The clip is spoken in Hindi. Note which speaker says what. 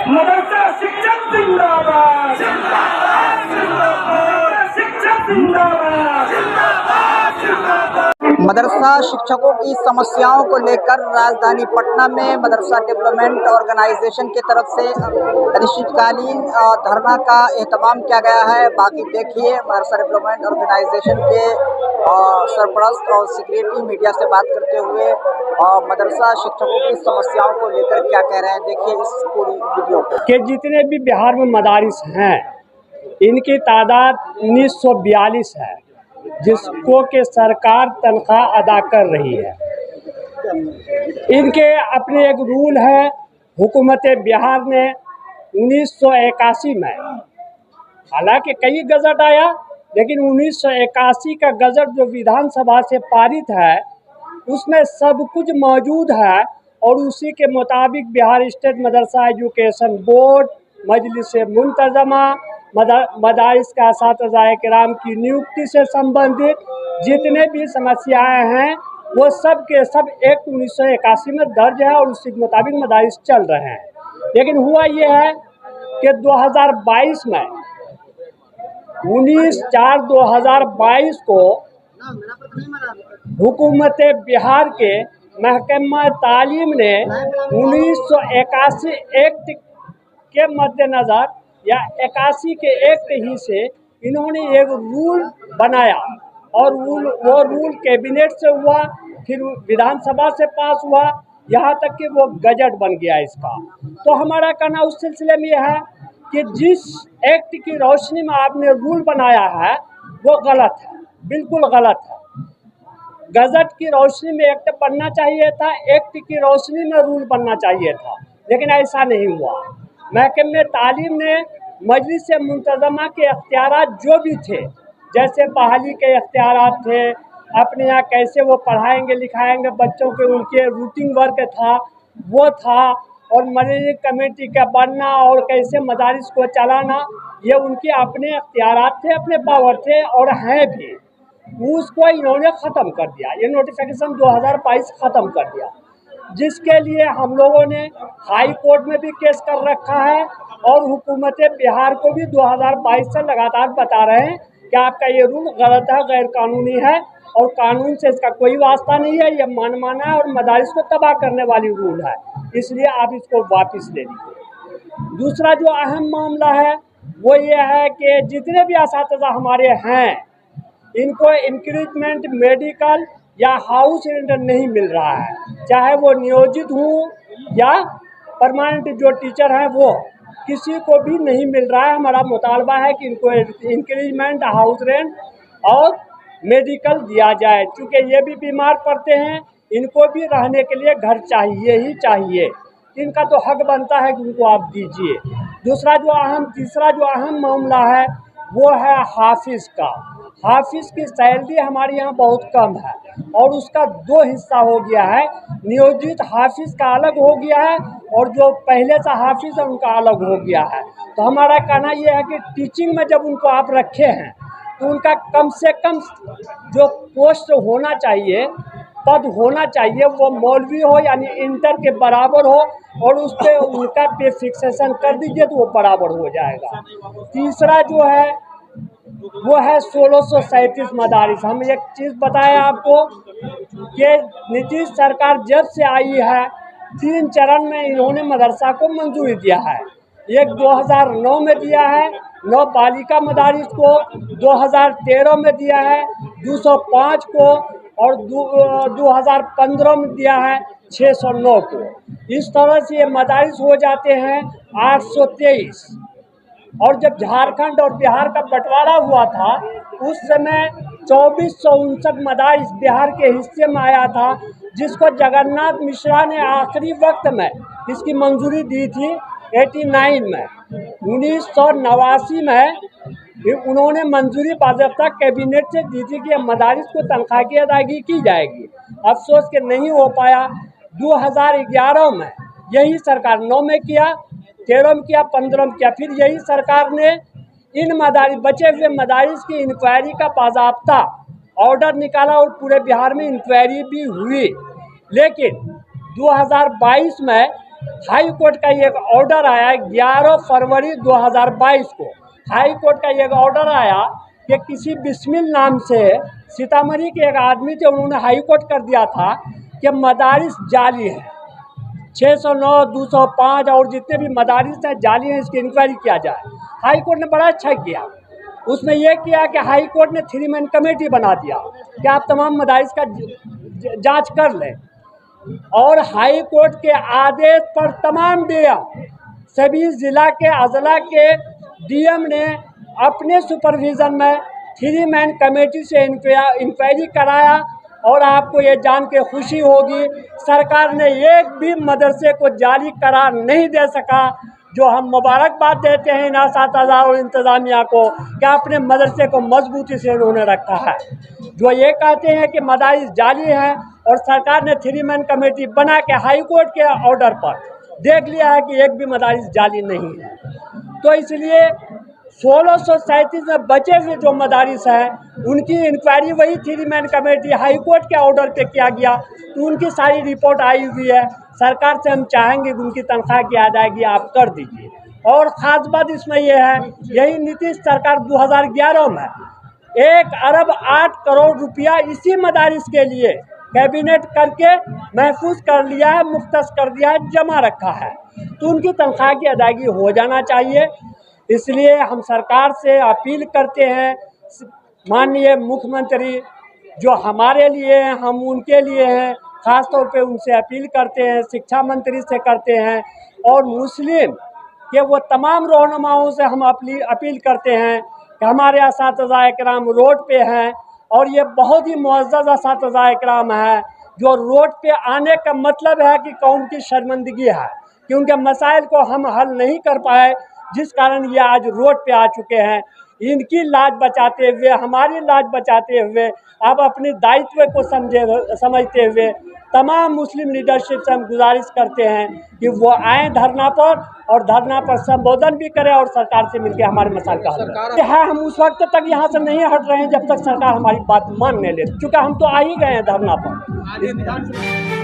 Speaker 1: मदरसा शिक्षक जिंदाबाद, शिक्षक जिंदाबाद।
Speaker 2: मदरसा शिक्षकों की समस्याओं को लेकर राजधानी पटना में मदरसा डेवलपमेंट ऑर्गेनाइजेशन की तरफ से अनिश्चितकालीन धरना का एहतमाम किया गया है। बाकी देखिए मदरसा डेवलपमेंट ऑर्गेनाइजेशन के सरपरस्त और सेक्रेटरी मीडिया से बात करते हुए मदरसा शिक्षकों की समस्याओं को लेकर क्या कह रहे हैं, देखिए इस पूरी वीडियो को।
Speaker 3: कि जितने भी बिहार में मदारिस हैं इनकी तादाद 1942 है, जिसको कि सरकार तनख्वाह अदा कर रही है। इनके अपने एक रूल है हुकूमत बिहार ने 1981 में, हालांकि कई गजट आया लेकिन 1981 का गजट जो विधानसभा से पारित है उसमें सब कुछ मौजूद है और उसी के मुताबिक बिहार स्टेट मदरसा एजुकेशन बोर्ड, मजलिस मुंतजमा, मदारिस का असातिज़ाए किराम की नियुक्ति से संबंधित जितने भी समस्याएं हैं वो सब के सब एक्ट 1981 में दर्ज है और उसी के मुताबिक मदारिस चल रहे हैं। लेकिन हुआ ये है कि 2022 में 19/4/2022 को हुकूमत बिहार के महकमा तालीम ने 1981 एक्ट के मद्देनज़र या 81 के एक्ट ही से इन्होंने एक रूल बनाया और वो रूल कैबिनेट से हुआ, फिर विधानसभा से पास हुआ, यहाँ तक कि वो गजट बन गया इसका। तो हमारा कहना उस सिलसिले में यह है कि जिस एक्ट की रोशनी में आपने रूल बनाया है वो गलत है, बिल्कुल गलत है। गजट की रोशनी में एक्ट बनना चाहिए था, एक्ट की रोशनी में रूल बनना चाहिए था, लेकिन ऐसा नहीं हुआ। महकमे तालीम ने मजलिस मुंतजमा के अख्तियारात जो भी थे, जैसे बहाली के अख्तियारात थे, अपने यहाँ कैसे वो पढ़ाएंगे लिखाएंगे बच्चों के, उनके रूटीन वर्क था वो था, और मैनेजिंग कमेटी का बनना और कैसे मदारिस को चलाना, ये उनके अपने अख्तियारात थे, अपने पावर थे और हैं भी। उसको इन्होंने ख़त्म कर दिया, ये नोटिफिकेशन 2022 ख़त्म कर दिया, जिसके लिए हम लोगों ने हाई कोर्ट में भी केस कर रखा है और हुकूमत बिहार को भी 2022 से लगातार बता रहे हैं कि आपका ये रूल गलत है, गैर कानूनी है और कानून से इसका कोई वास्ता नहीं है, ये मनमाना है और मदारिस को तबाह करने वाली रूल है, इसलिए आप इसको वापस ले लीजिए। दूसरा जो अहम मामला है वो ये है कि जितने भी असातिज़ा हमारे हैं इनको इंक्रीजमेंट मेडिकल या हाउस रेंट नहीं मिल रहा है, चाहे वो नियोजित हूँ या परमानेंट जो टीचर हैं वो, किसी को भी नहीं मिल रहा है। हमारा मुतालबा है कि इनको इंक्रीजमेंट, हाउस रेंट और मेडिकल दिया जाए, क्योंकि ये भी बीमार पड़ते हैं, इनको भी रहने के लिए घर चाहिए ही चाहिए, इनका तो हक बनता है कि उनको आप दीजिए। तीसरा जो अहम मामला है वो है हाफिज़ का। हाफिज़ की सैलरी हमारे यहाँ बहुत कम है और उसका दो हिस्सा हो गया है, नियोजित हाफिज़ का अलग हो गया है और जो पहले से हाफिज़ है उनका अलग हो गया है। तो हमारा कहना यह है कि टीचिंग में जब उनको आप रखे हैं तो उनका कम से कम जो पोस्ट होना चाहिए, पद होना चाहिए, वो मौलवी हो यानी इंटर के बराबर हो और उस पर उनका पे फिक्सेशन कर दीजिए तो वो बराबर हो जाएगा। तीसरा जो है वो है 1637 मदारिस। हम एक चीज़ बताएं आपको कि नीतीश सरकार जब से आई है 3 चरण में इन्होंने मदरसा को मंजूरी दिया है। एक 2009 में दिया है 9 बालिका मदारिस को, 2013 में दिया है 205 को और 2015 में दिया है 609 को। इस तरह से ये मदारिस हो जाते हैं 823। और जब झारखंड और बिहार का बंटवारा हुआ था उस समय 2459 मदारिस बिहार के हिस्से में आया था, जिसको जगन्नाथ मिश्रा ने आखिरी वक्त में इसकी मंजूरी दी थी 89 में। 1989 में उन्होंने मंजूरी बाज़ाब्ता कैबिनेट से दी थी कि मदारिस को तनख्वाह की अदायगी की जाएगी। अफसोस के नहीं हो पाया। 2011 में यही सरकार 9 में किया, 13 में किया, 15 में किया, फिर यही सरकार ने इन मदारिस बचे हुए मदारिस की इंक्वायरी का बाज़ाब्ता ऑर्डर निकाला और पूरे बिहार में इंक्वायरी भी हुई। लेकिन 2022 में हाई कोर्ट का एक ऑर्डर आया 11 फरवरी 2022 को। हाई कोर्ट का एक ऑर्डर आया कि किसी बिस्मिल नाम से सीतामढ़ी के एक आदमी थे, उन्होंने हाई कोर्ट कर दिया था कि मदारिस जाली है, 609, 205 और जितने भी मदारिस हैं जाली हैं, इसकी इंक्वायरी किया जाए। हाई कोर्ट ने बड़ा अच्छा किया, उसमें यह किया कि हाई कोर्ट ने 3 मैन कमेटी बना दिया कि आप तमाम मदारिस का जांच कर लें। और हाई कोर्ट के आदेश पर तमाम डीएम, सभी ज़िला के अजला के डीएम ने अपने सुपरविज़न में 3 मैन कमेटी से इंक्वायरी कराया। और आपको ये जान के खुशी होगी, सरकार ने एक भी मदरसे को जाली करार नहीं दे सका। जो हम मुबारकबाद देते हैं इन असातिज़ा और इंतज़ामिया को कि अपने मदरसे को मजबूती से उन्होंने रखा है। जो ये कहते हैं कि मदारिस जाली हैं और सरकार ने 3 मैन कमेटी बना के हाई कोर्ट के ऑर्डर पर देख लिया है कि एक भी मदारिस जाली नहीं है, तो इसलिए 1637 में बचे हुए जो मदारिस हैं उनकी इंक्वायरी वही 3 मैन कमेटी हाई कोर्ट के ऑर्डर पे किया गया, तो उनकी सारी रिपोर्ट आई हुई है। सरकार से हम चाहेंगे कि उनकी तनख्वाह की अदायगी आप कर दीजिए। और ख़ास बात इसमें यह है, यही नीतीश सरकार 2011 में 1 अरब 8 करोड़ रुपया इसी मदारिस के लिए कैबिनेट करके महफूज कर लिया है, मुख्तस कर दिया है, जमा रखा है, तो उनकी तनख्वाह की अदायगी हो जाना चाहिए। इसलिए हम सरकार से अपील करते हैं, माननीय मुख्यमंत्री जो हमारे लिए हैं हम उनके लिए हैं, ख़ास तौर पे उनसे अपील करते हैं, शिक्षा मंत्री से करते हैं और मुस्लिम के वो तमाम रहनुमाओं से हम अपील करते हैं कि हमारे असातिज़ा इकराम रोड पे हैं और ये बहुत ही मुअज़्ज़ज़ असातिज़ा इकराम है जो रोड पे आने का मतलब है कि कौम की शर्मिंदगी है, क्योंकि मसाइल को हम हल नहीं कर पाए जिस कारण ये आज रोड पे आ चुके हैं। इनकी लाज बचाते हुए, हमारी लाज बचाते हुए, अब अपने दायित्व को समझते हुए तमाम मुस्लिम लीडरशिप से हम गुजारिश करते हैं कि वो आएँ धरना पर और धरना पर संबोधन भी करें और सरकार से मिलकर हमारे मसाइल का हल करें। हाँ, हम उस वक्त तक यहाँ से नहीं हट रहे हैं जब तक सरकार हमारी बात मान नहीं ले, क्योंकि हम तो आ ही गए हैं धरना पर।